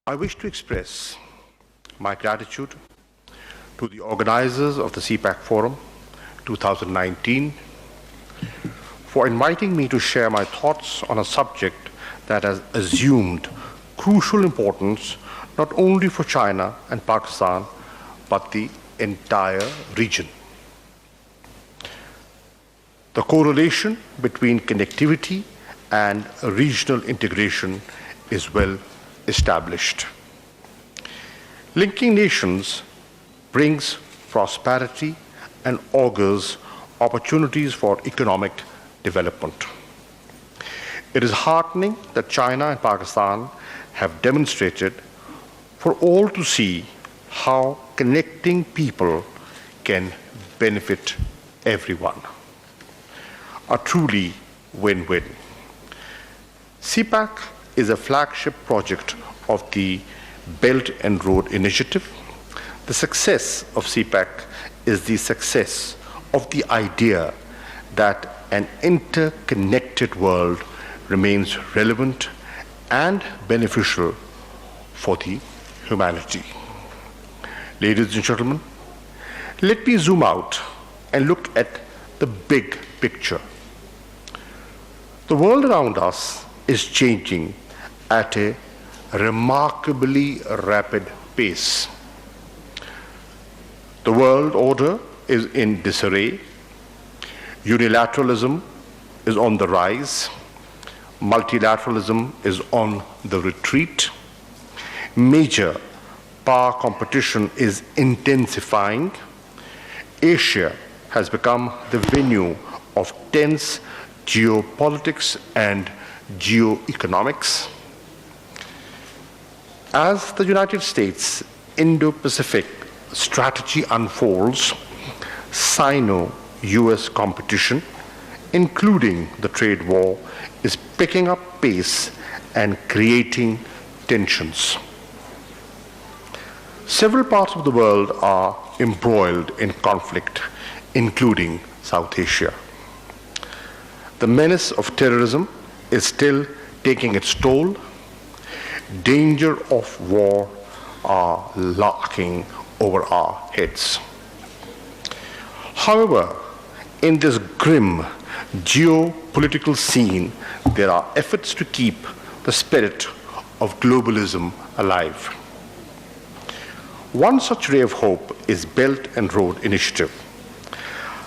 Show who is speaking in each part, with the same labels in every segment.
Speaker 1: I wish to express my gratitude to the organizers of the CPAC Forum 2019 for inviting me to share my thoughts on a subject that has assumed crucial importance not only for China and Pakistan, but the entire region. The correlation between connectivity and regional integration is well established. Linking nations brings prosperity and augurs opportunities for economic development. It is heartening that China and Pakistan have demonstrated for all to see how connecting people can benefit everyone. A truly win-win. CPAC is a flagship project of the Belt and Road Initiative. The success of CPAC is the success of the idea that an interconnected world remains relevant and beneficial for the humanity. Ladies and gentlemen, let me zoom out and look at the big picture. The world around us is changing at a remarkably rapid pace. The world order is in disarray. Unilateralism is on the rise. Multilateralism is on the retreat. Major power competition is intensifying. Asia has become the venue of tense geopolitics and geoeconomics. As the United States Indo-Pacific strategy unfolds, Sino-US competition, including the trade war, is picking up pace and creating tensions. Several parts of the world are embroiled in conflict, including South Asia. The menace of terrorism is still taking its toll. Danger of war are lurking over our heads. However, in this grim geopolitical scene, there are efforts to keep the spirit of globalism alive. One such ray of hope is Belt and Road Initiative.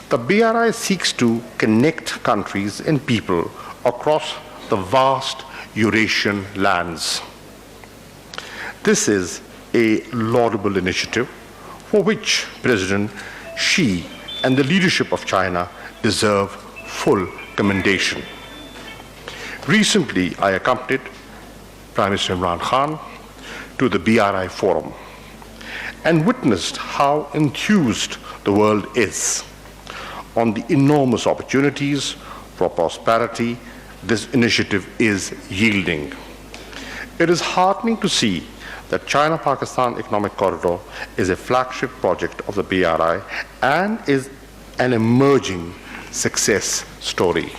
Speaker 1: The BRI seeks to connect countries and people across the vast Eurasian lands. This is a laudable initiative for which President Xi and the leadership of China deserve full commendation. Recently, I accompanied Prime Minister Imran Khan to the BRI Forum and witnessed how enthused the world is on the enormous opportunities for prosperity this initiative is yielding. It is heartening to see that China-Pakistan Economic Corridor is a flagship project of the BRI and is an emerging success story.